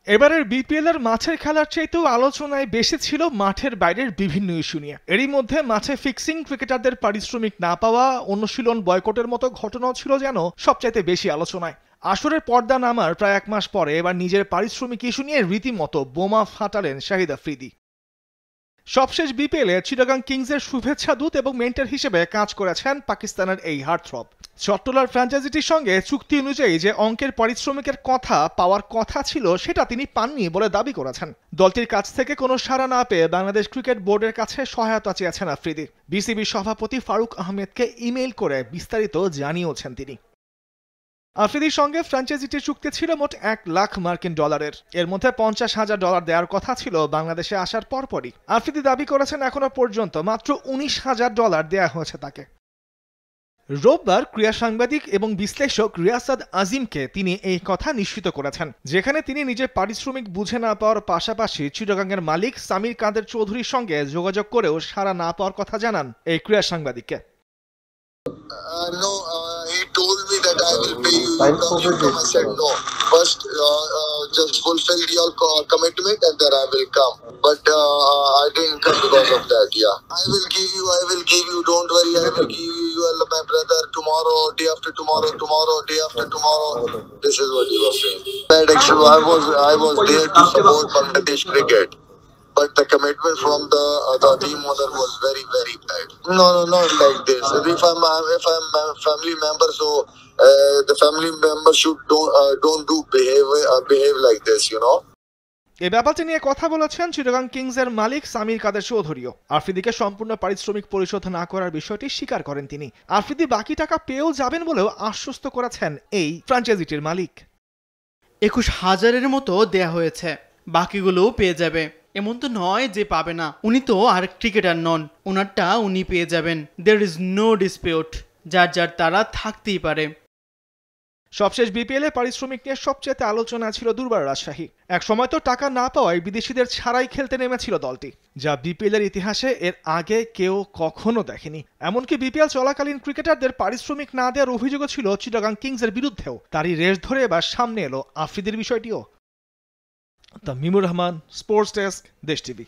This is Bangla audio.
এবারের বিপিএল এর মাঠের খেলার চাইতেও আলোচনায় বেশি ছিল মাঠের বাইরের বিভিন্ন ইস্যু নিয়ে। এরই মধ্যে মাঠে ফিক্সিং, ক্রিকেটারদের পারিশ্রমিক না পাওয়া, অনুশীলন বয়কটের মতো ঘটনাও ছিল যেন সবচাইতে বেশি আলোচনায়। আসরের পর্দা নামার প্রায় এক মাস পরে এবার নিজের পারিশ্রমিক ইস্যু নিয়ে রীতিমতো বোমা ফাটালেন শাহিদ আফ্রিদি। সবশেষ বিপিএলে চিটাগাং কিংসের শুভেচ্ছা দূত এবং মেন্টর হিসেবে কাজ করেছেন পাকিস্তানের এই হার্টথ্রব। চট্টলার ফ্র্যাঞ্চাইজিটির সঙ্গে চুক্তি অনুযায়ী যে অঙ্কের পারিশ্রমিকের কথা পাওয়ার কথা ছিল সেটা তিনি পাননি বলে দাবি করেছেন। দলটির কাছ থেকে কোনো সাড়া না পেয়ে বাংলাদেশ ক্রিকেট বোর্ডের কাছে সহায়তা চেয়েছেন আফ্রিদি। বিসিবি সভাপতি ফারুক আহমেদকে ইমেইল করে বিস্তারিত জানিয়েছেন তিনি। আফ্রিদির সঙ্গে ফ্র্যাঞ্চাইজিটির চুক্তি ছিল মোট $1,00,000। এর মধ্যে $50,000 দেওয়ার কথা ছিল বাংলাদেশে আসার পরপরই। আফ্রিদি দাবি করেছেন এখনো পর্যন্ত মাত্র $19,000 দেয়া হয়েছে তাকে। রোববার ক্রীড়া সাংবাদিক এবং বিশ্লেষক রিয়াসাদ আজিমকে তিনি এই কথা নিশ্চিত করেছেন, যেখানে তিনি নিজের পারিশ্রমিক বুঝে না পাওয়ার পাশাপাশি চিটাগাংয়ের মালিক সামির কাদের চৌধুরীর সঙ্গে যোগাযোগ করেও সাড়া না পাওয়ার কথা জানান এই ক্রীড়া সাংবাদিককে। No, he told me that I will pay you. You come. I said no. First, just fulfill your commitment and then I will come. But I didn't come because of that. Yeah, I will give you. Don't worry, I will give you. You are my brother. Tomorrow, day after tomorrow, day after tomorrow. This is what he was saying. Bad action. I was there to support Bangladesh cricket. But the commitment from the team mother was very, very bad. No, not like this. If I'm a family member, so the family member should don't behave like this, you know. এই ব্যাপারটি নিয়ে কথা বলেছেন চিটাগাং কিংসের মালিক সামির কাদের চৌধুরীও। আফ্রিদিকে সম্পূর্ণ পারিশ্রমিক পরিশোধ না করার বিষয়টি স্বীকার করেন তিনি। আফ্রিদি বাকি টাকা পেয়েও যাবেন বলেও আশ্বস্ত করেছেন এই ফ্র্যাঞ্চাইজিটির মালিক। 21,000-এর মতো দেয়া হয়েছে, বাকিগুলোও পেয়ে যাবে। এমন তো নয় যে পাবে না। উনি তো আর ক্রিকেটার নন, ওনারটা উনি পেয়ে যাবেন। There is no dispute. যার তারা থাকতেই পারে। সবশেষ বিপিএল এ পারিশ্রমিক নিয়ে সবচেয়ে আলোচনা ছিল দুর্বার রাজশাহী। এক সময় তো টাকা না পাওয়ায় বিদেশিদের ছাড়াই খেলতে নেমেছিল দলটি, যা বিপিএল এর ইতিহাসে এর আগে কেউ কখনো দেখেনি। এমনকি বিপিএল চলাকালীন ক্রিকেটারদের পারিশ্রমিক না দেওয়ার অভিযোগও ছিল চিটাগাং কিংসের বিরুদ্ধেও। তারই রেশ ধরে এবার সামনে এলো আফ্রিদির বিষয়টিও। তামিমুর রহমান, স্পোর্টস ডেস্ক, দেশ টিভি।